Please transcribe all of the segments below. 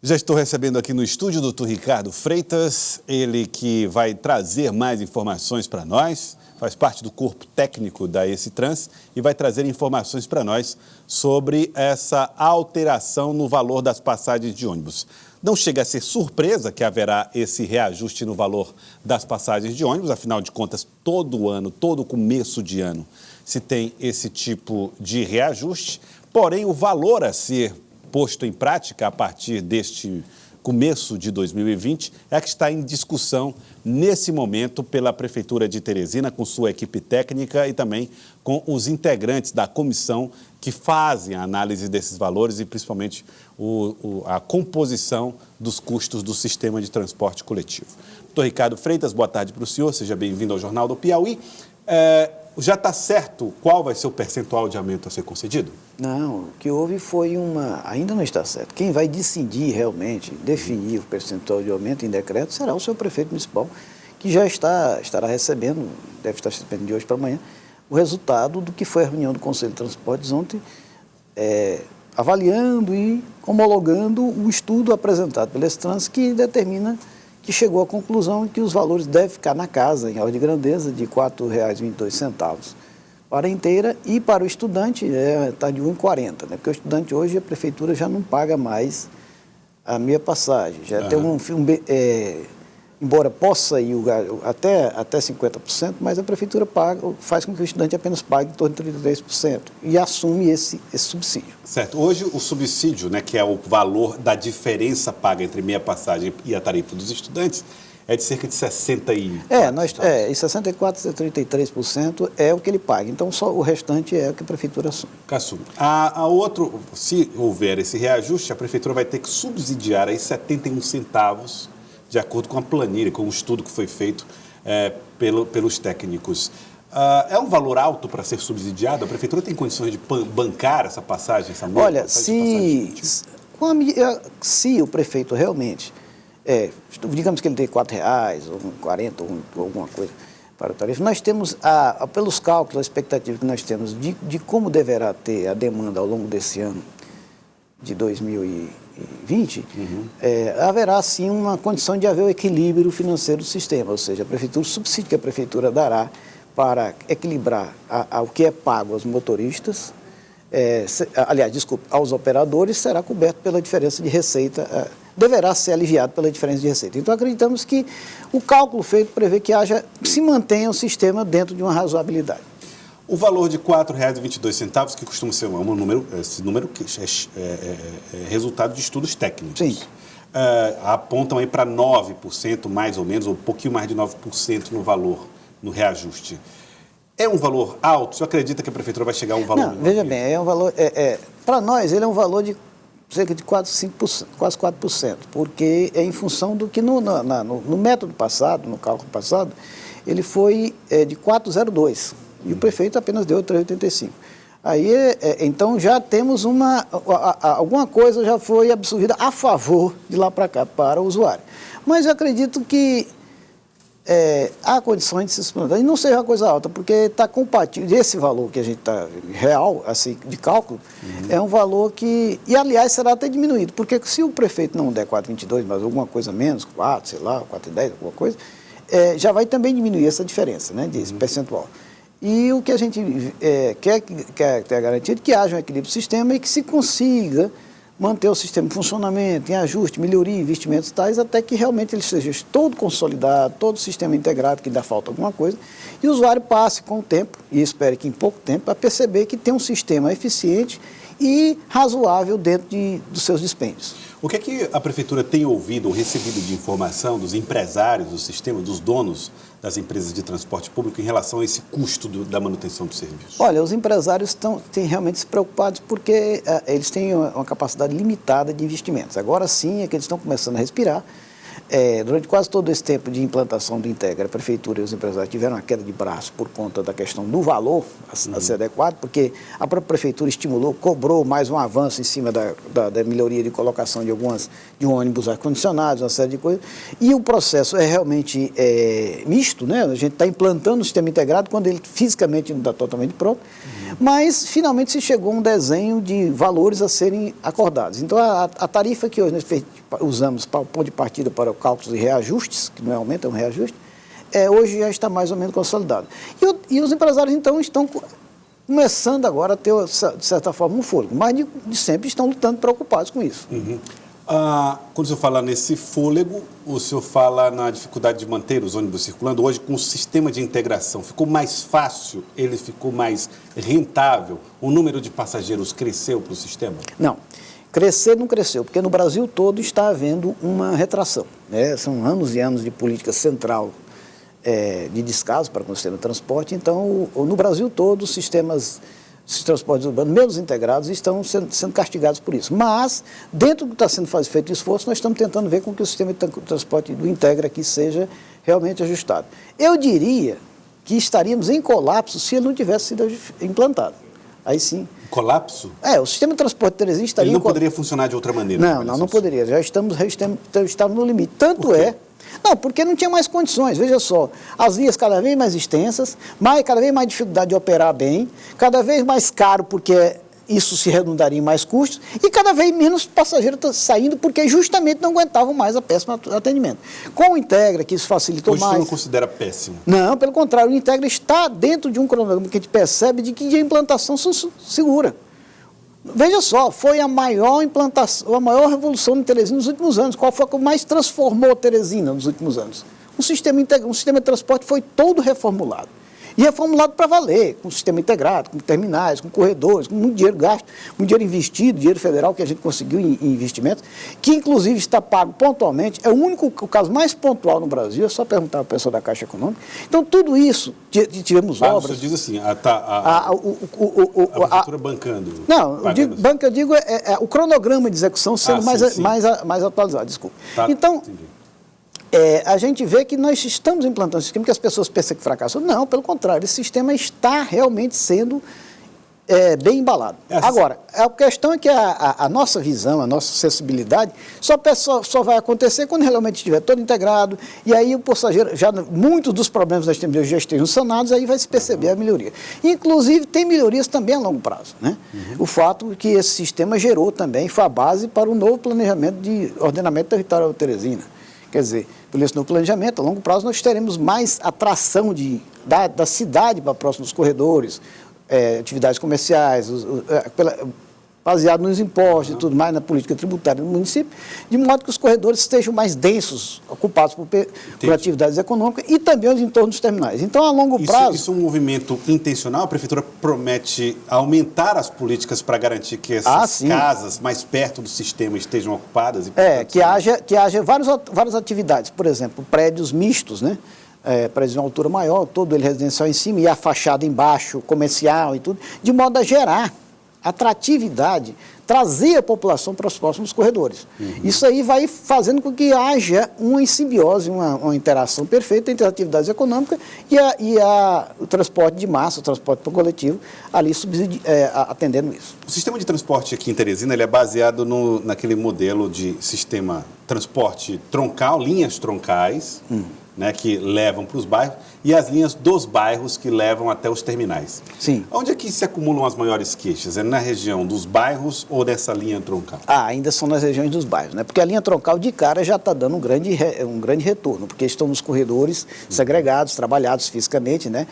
Já estou recebendo aqui no estúdio o Dr. Ricardo Freitas, ele que vai trazer mais informações para nós, faz parte do corpo técnico da Esse-Trans e vai trazer informações para nós sobre essa alteração no valor das passagens de ônibus. Não chega a ser surpresa que haverá esse reajuste no valor das passagens de ônibus, afinal de contas, todo ano, todo começo de ano, se tem esse tipo de reajuste, porém o valor a ser posto em prática a partir deste começo de 2020 é que está em discussão nesse momento pela Prefeitura de Teresina, com sua equipe técnica e também com os integrantes da comissão que fazem a análise desses valores e principalmente a composição dos custos do sistema de transporte coletivo. Doutor Ricardo Freitas, boa tarde para o senhor, seja bem-vindo ao Jornal do Piauí. Já está certo qual vai ser o percentual de aumento a ser concedido? Não, o que houve foi ainda não está certo. Quem vai decidir realmente, definir o percentual de aumento em decreto será o seu prefeito municipal, que já estará recebendo, deve estar recebendo de hoje para amanhã, o resultado do que foi a reunião do Conselho de Transportes ontem, avaliando e homologando o estudo apresentado pela Esse-Trans, que determina que chegou à conclusão que os valores devem ficar na casa, em ordem de grandeza, de R$ 4,22 para a inteira, e para o estudante está de R$ 1,40, né? Porque o estudante hoje, a prefeitura já não paga mais a meia passagem, já tem embora possa ir até 50%, mas a prefeitura faz com que o estudante apenas pague em torno de 33% e assume esse subsídio. Certo. Hoje o subsídio, né, que é o valor da diferença paga entre meia passagem e a tarifa dos estudantes, é de cerca de 60 e... e 64% a 33% é o que ele paga. Então, só o restante é o que a prefeitura assume. Se houver esse reajuste, a prefeitura vai ter que subsidiar aí 71 centavos, de acordo com a planilha, com o estudo que foi feito pelos técnicos. É um valor alto para ser subsidiado? A prefeitura tem condições de bancar essa passagem, essa multa? Olha, se o prefeito realmente, digamos que ele tem R$4, ou R$40, ou alguma coisa para o tarifa, nós temos, pelos cálculos, a expectativa que nós temos de como deverá ter a demanda ao longo desse ano de 2020, haverá sim uma condição de haver o equilíbrio financeiro do sistema, ou seja, o subsídio que a prefeitura dará para equilibrar o que é pago aos motoristas, aos operadores, será coberto pela diferença de receita, deverá ser aliviado pela diferença de receita. Então, acreditamos que o cálculo feito prevê que se mantenha o sistema dentro de uma razoabilidade. O valor de R$ 4,22, que costuma ser esse número que é resultado de estudos técnicos. Sim. Apontam aí para 9%, mais ou menos, ou um pouquinho mais de 9% no valor, no reajuste. É um valor alto? O senhor acredita que a prefeitura vai chegar a um valor? Não, veja bem, é um valor, para nós ele é um valor de cerca de quase 4%, porque é em função do que no método passado, no cálculo passado, ele foi de 4,02%. E o prefeito apenas deu 3,85. Aí, então, já temos alguma coisa já foi absorvida a favor de lá para cá, para o usuário. Mas eu acredito que há condições de se suplantar. E não seja uma coisa alta, porque está compatível. Esse valor que a gente está, real, assim, de cálculo, é um valor que... E, aliás, será até diminuído, porque se o prefeito não der 4,22, mas alguma coisa menos, 4, sei lá, 4,10, alguma coisa, já vai também diminuir essa diferença, né, desse percentual. E o que a gente quer ter garantido que haja um equilíbrio do sistema e que se consiga manter o sistema em funcionamento, em ajuste, melhoria, investimentos tais, até que realmente ele seja todo consolidado, todo o sistema integrado, que ainda falta alguma coisa, e o usuário passe com o tempo, e espere que em pouco tempo, a perceber que tem um sistema eficiente e razoável dentro dos seus dispêndios. O que é que a prefeitura tem ouvido ou recebido de informação dos empresários do sistema, dos donos das empresas de transporte público em relação a esse custo da manutenção do serviço? Olha, os empresários têm realmente se preocupados porque eles têm uma capacidade limitada de investimentos. Agora sim é que eles estão começando a respirar. Durante quase todo esse tempo de implantação do Integra, a prefeitura e os empresários tiveram uma queda de braço por conta da questão do valor a ser adequado, porque a própria prefeitura estimulou, cobrou mais um avanço em cima da melhoria de colocação de ônibus ar-condicionados, uma série de coisas. E o processo é realmente misto, né? A gente está implantando o sistema integrado quando ele fisicamente não está totalmente pronto. Mas, finalmente, se chegou a um desenho de valores a serem acordados. Então, a tarifa que hoje nós usamos para o ponto de partida para o cálculo de reajustes, que não é aumento, é um reajuste, hoje já está mais ou menos consolidado. E os empresários, então, estão começando agora a ter, de certa forma, um fôlego, mas de sempre estão lutando, preocupados com isso. Quando o senhor fala nesse fôlego, o senhor fala na dificuldade de manter os ônibus circulando. Hoje, com o sistema de integração, ficou mais fácil, ele ficou mais rentável? O número de passageiros cresceu para o sistema? Não. Crescer não cresceu, porque no Brasil todo está havendo uma retração, né? São anos e anos de política central de descaso para com o sistema de transporte. Então, no Brasil todo, os transportes urbanos, menos integrados, estão sendo castigados por isso. Mas, dentro do que está sendo feito esforço, nós estamos tentando ver com que o sistema de transporte do Integra aqui seja realmente ajustado. Eu diria que estaríamos em colapso se ele não tivesse sido implantado. Aí sim. Colapso? O sistema de transporte de Teresina estaria... Ele não poderia funcionar de outra maneira? Não poderia. Já estamos no limite. Tanto é... Não, porque não tinha mais condições. Veja só, as vias cada vez mais extensas, cada vez mais dificuldade de operar bem, cada vez mais caro, porque isso se redundaria em mais custos, e cada vez menos passageiros saindo, porque justamente não aguentavam mais a péssimo atendimento. Com o Integra, que isso facilitou mais... Hoje você não considera péssimo? Não, pelo contrário, o Integra está dentro de um cronograma que a gente percebe de que a implantação segura. Veja só, foi a maior implantação, a maior revolução em Teresina nos últimos anos. Qual foi a que mais transformou Teresina nos últimos anos? O sistema de transporte foi todo reformulado. E reformulado para valer, com sistema integrado, com terminais, com corredores, com muito dinheiro gasto, muito dinheiro investido, dinheiro federal que a gente conseguiu em investimentos, que inclusive está pago pontualmente. É o caso mais pontual no Brasil, é só perguntar ao pessoal da Caixa Econômica. Então, tudo isso, tivemos obras... Você diz assim, a prefeitura bancando. Não, eu digo o cronograma de execução sendo mais atualizado, desculpa. Então... Entendi. A gente vê que nós estamos implantando um sistema que as pessoas pensam que fracassou. Não, pelo contrário, esse sistema está realmente sendo bem embalado. Agora, a questão é que a nossa visão, a nossa sensibilidade, só vai acontecer quando realmente estiver todo integrado, e aí o passageiro, muitos dos problemas das temos já estejam sanados, aí vai se perceber a melhoria. Inclusive, tem melhorias também a longo prazo, né? O fato que esse sistema gerou também, foi a base para o novo planejamento de ordenamento territorial de Teresina. Quer dizer, pelo esse novo planejamento, a longo prazo, nós teremos mais atração da cidade para próximos corredores, atividades comerciais, baseado nos impostos e tudo mais, na política tributária do município, de modo que os corredores estejam mais densos, ocupados por atividades econômicas e também os entornos dos terminais. Então, a longo prazo... Isso é um movimento intencional? A Prefeitura promete aumentar as políticas para garantir que essas casas mais perto do sistema estejam ocupadas? Que haja várias atividades. Por exemplo, prédios mistos, né? Prédios de uma altura maior, todo ele residencial em cima e a fachada embaixo, comercial e tudo, de modo a gerar atratividade, trazer a população para os próximos corredores. Isso aí vai fazendo com que haja uma simbiose, uma interação perfeita entre as atividades econômicas e o transporte de massa, o transporte coletivo, ali atendendo isso. O sistema de transporte aqui em Teresina ele é baseado naquele modelo de sistema transporte troncal, linhas troncais, né, que levam para os bairros, e as linhas dos bairros que levam até os terminais. Sim. Onde é que se acumulam as maiores queixas? É na região dos bairros ou dessa linha troncal? Ainda são nas regiões dos bairros, né? Porque a linha troncal de cara já está dando um grande retorno, porque estão nos corredores segregados, trabalhados fisicamente, né?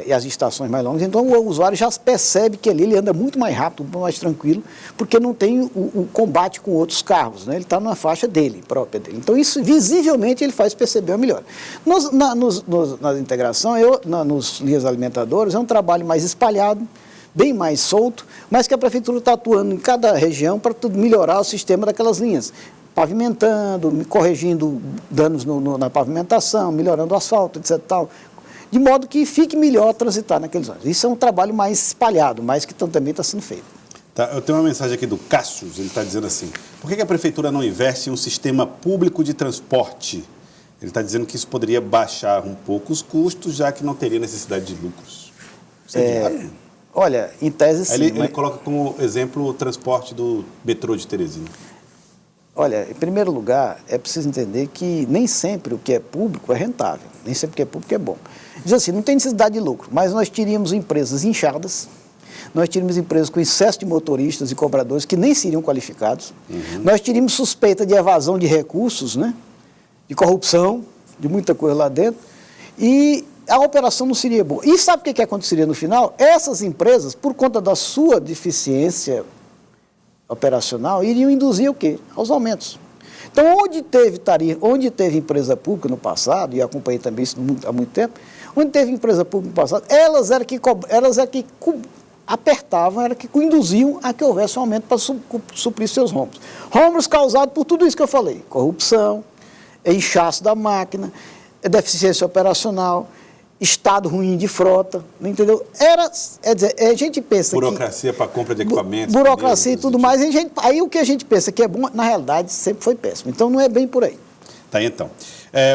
E as estações mais longas. Então o usuário já percebe que ali ele anda muito mais rápido, muito mais tranquilo, porque não tem o combate com outros carros, né? Ele está numa faixa própria dele. Então isso visivelmente ele faz perceber a melhora. Na integração, nos linhas alimentadoras, é um trabalho mais espalhado, bem mais solto, mas que a Prefeitura está atuando em cada região para melhorar o sistema daquelas linhas, pavimentando, corrigindo danos na pavimentação, melhorando o asfalto, etc. Tal, de modo que fique melhor transitar naqueles anos. Isso é um trabalho mais espalhado, mas que também está sendo feito. Tá, eu tenho uma mensagem aqui do Cássio, ele está dizendo assim, por que a Prefeitura não investe em um sistema público de transporte? Ele está dizendo que isso poderia baixar um pouco os custos, já que não teria necessidade de lucros. Olha, em tese sim. Ele coloca como exemplo o transporte do metrô de Teresina. Olha, em primeiro lugar, é preciso entender que nem sempre o que é público é rentável, nem sempre o que é público é bom. Diz assim, não tem necessidade de lucro, mas nós teríamos empresas inchadas, nós teríamos empresas com excesso de motoristas e cobradores que nem seriam qualificados, nós teríamos suspeita de evasão de recursos, né? De corrupção, de muita coisa lá dentro, e a operação não seria boa. E sabe o que aconteceria no final? Essas empresas, por conta da sua deficiência operacional, iriam induzir o quê? Aos aumentos. Então, onde teve empresa pública no passado, e acompanhei também isso há muito tempo, onde teve empresa pública no passado, elas eram que apertavam, eram que induziam a que houvesse um aumento para suprir seus rombos. Rombos causados por tudo isso que eu falei: corrupção, inchaço da máquina, deficiência operacional, estado ruim de frota, não entendeu? A gente pensa burocracia para compra de equipamentos. Burocracia e tudo mais. Aí o que a gente pensa que é bom, na realidade, sempre foi péssimo. Então, não é bem por aí. Tá aí, então.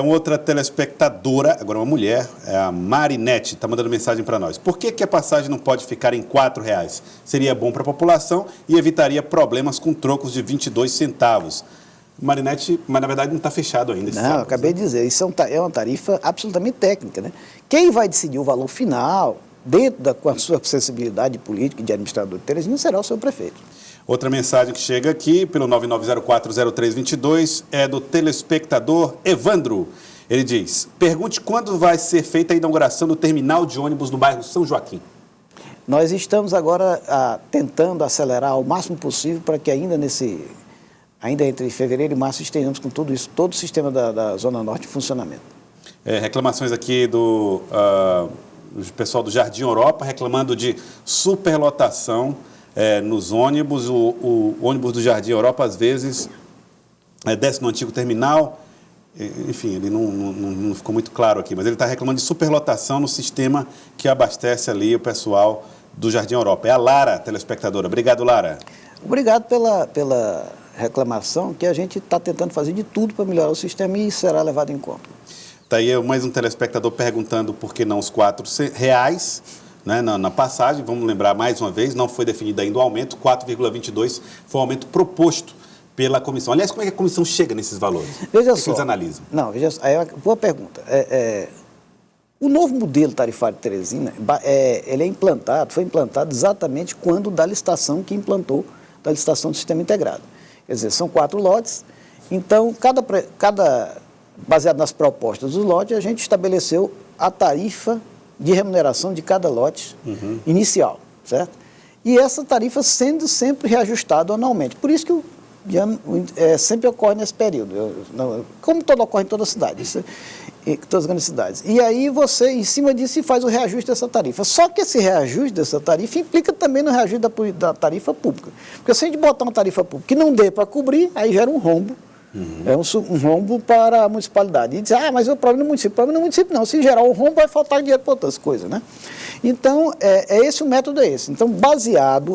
Uma outra telespectadora, agora uma mulher, a Marinete, está mandando mensagem para nós. Por que a passagem não pode ficar em R$4? Seria bom para a população e evitaria problemas com trocos de 22 centavos. Marinete, mas na verdade não está fechado ainda. Não, eu acabei de dizer, isso é uma tarifa absolutamente técnica, né? Quem vai decidir o valor final, com a sua sensibilidade política e de administrador de Teresina, será o seu prefeito. Outra mensagem que chega aqui pelo 99040322 é do telespectador Evandro. Ele diz: pergunte quando vai ser feita a inauguração do terminal de ônibus no bairro São Joaquim. Nós estamos agora tentando acelerar ao máximo possível para que ainda entre fevereiro e março estejamos com tudo isso, todo o sistema da Zona Norte em funcionamento. Reclamações aqui do pessoal do Jardim Europa, reclamando de superlotação nos ônibus. O ônibus do Jardim Europa, às vezes, desce no antigo terminal. Enfim, ele não ficou muito claro aqui, mas ele está reclamando de superlotação no sistema que abastece ali o pessoal do Jardim Europa. É a Lara, telespectadora. Obrigado, Lara. Obrigado pela reclamação, que a gente está tentando fazer de tudo para melhorar o sistema e isso será levado em conta. Está aí mais um telespectador perguntando por que não os R$4, né, na passagem. Vamos lembrar mais uma vez, não foi definido ainda o aumento, 4,22 foi o aumento proposto pela comissão. Aliás, como é que a comissão chega nesses valores? Veja só. Que eles analisam? Não, veja só, boa pergunta. O novo modelo tarifário de Teresina, ele foi implantado exatamente quando da licitação que implantou, da licitação do sistema integrado. Quer dizer, são 4 lotes, então, baseado nas propostas dos lotes, a gente estabeleceu a tarifa de remuneração de cada lote inicial, certo? E essa tarifa sendo sempre reajustada anualmente. Por isso que sempre ocorre nesse período, como ocorre em toda a cidade, todas as grandes cidades. E aí você, em cima disso, faz o reajuste dessa tarifa. Só que esse reajuste dessa tarifa implica também no reajuste da tarifa pública. Porque se a gente botar uma tarifa pública que não dê para cobrir, aí gera um rombo. É um rombo para a municipalidade. E diz, mas o problema no município. O problema no município não. Se gerar um rombo, vai faltar dinheiro para outras coisas, né? Então, esse o método é esse. Então,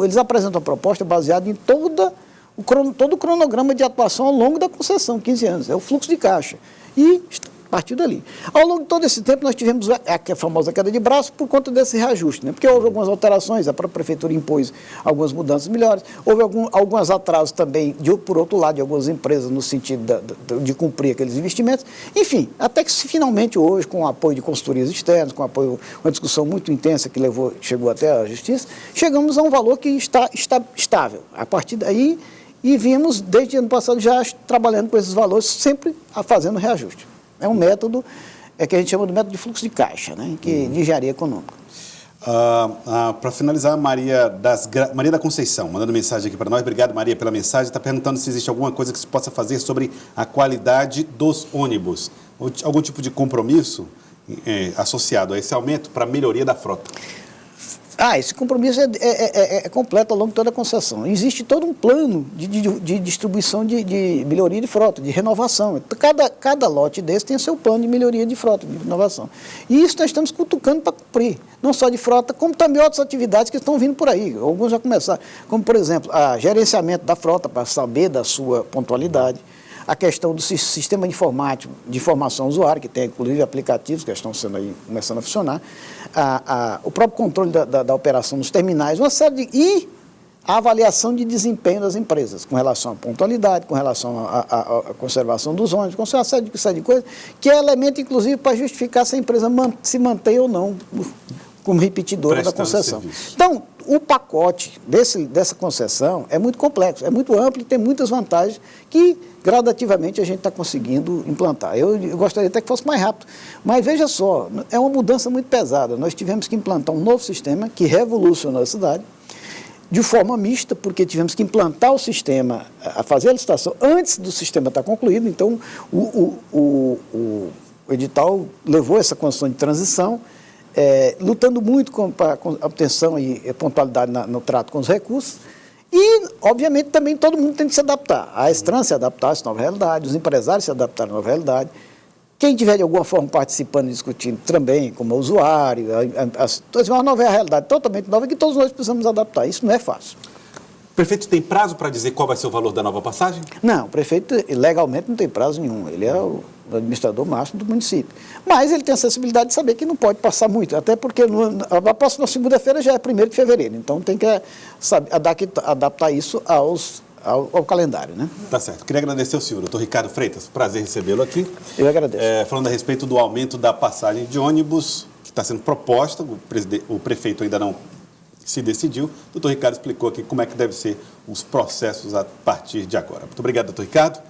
eles apresentam a proposta baseada em todo o cronograma de atuação ao longo da concessão, 15 anos. É o fluxo de caixa. E partiu dali. Ao longo de todo esse tempo, nós tivemos a famosa queda de braço por conta desse reajuste, né? Porque houve algumas alterações, a própria prefeitura impôs algumas mudanças melhores, houve alguns atrasos também, por outro lado, de algumas empresas, no sentido de cumprir aqueles investimentos. Enfim, até que finalmente hoje, com o apoio de consultorias externas, com uma discussão muito intensa que chegou até a Justiça, chegamos a um valor que está estável. A partir daí, e vimos, desde o ano passado, já trabalhando com esses valores, sempre fazendo reajuste. É um método que a gente chama de método de fluxo de caixa, né? De engenharia econômica. Para finalizar, Maria da Conceição, mandando mensagem aqui para nós. Obrigado, Maria, pela mensagem. Está perguntando se existe alguma coisa que se possa fazer sobre a qualidade dos ônibus. Algum tipo de compromisso associado a esse aumento para a melhoria da frota. Esse compromisso é completo ao longo de toda a concessão. Existe todo um plano de distribuição de melhoria de frota, de renovação. Cada lote desse tem o seu plano de melhoria de frota, de renovação. E isso nós estamos cutucando para cumprir, não só de frota, como também outras atividades que estão vindo por aí. Alguns já começaram, como, por exemplo, a gerenciamento da frota para saber da sua pontualidade, a questão do sistema informático de informação ao usuário, que tem inclusive aplicativos que estão começando a funcionar, o próprio controle da operação nos terminais, uma série e a avaliação de desempenho das empresas, com relação à pontualidade, com relação à conservação dos ônibus, com uma série de coisas, que é elemento, inclusive, para justificar se a empresa se mantém ou não como repetidora da concessão. Serviço. Então, o pacote dessa concessão é muito complexo, é muito amplo e tem muitas vantagens que gradativamente a gente está conseguindo implantar. Eu gostaria até que fosse mais rápido, mas veja só, é uma mudança muito pesada. Nós tivemos que implantar um novo sistema que revolucionou a cidade, de forma mista, porque tivemos que implantar o sistema, a fazer a licitação antes do sistema estar concluído. Então, o edital levou essa condição de transição, lutando muito para a obtenção e pontualidade no trato com os recursos. E, obviamente, também todo mundo tem que se adaptar. A Estran se adaptar a essa nova realidade, os empresários se adaptaram à nova realidade. Quem tiver de alguma forma participando e discutindo também, como usuário, uma nova realidade totalmente nova que todos nós precisamos adaptar. Isso não é fácil. O prefeito tem prazo para dizer qual vai ser o valor da nova passagem? Não, o prefeito legalmente não tem prazo nenhum. Ele é o administrador máximo do município. Mas ele tem a sensibilidade de saber que não pode passar muito, até porque a próxima segunda-feira já é 1º de fevereiro. Então tem que adaptar isso ao calendário, né? Tá certo. Queria agradecer ao senhor, doutor Ricardo Freitas. Prazer recebê-lo aqui. Eu agradeço. Falando a respeito do aumento da passagem de ônibus, que está sendo proposta, o prefeito ainda não se decidiu. O doutor Ricardo explicou aqui como é que devem ser os processos a partir de agora. Muito obrigado, doutor Ricardo.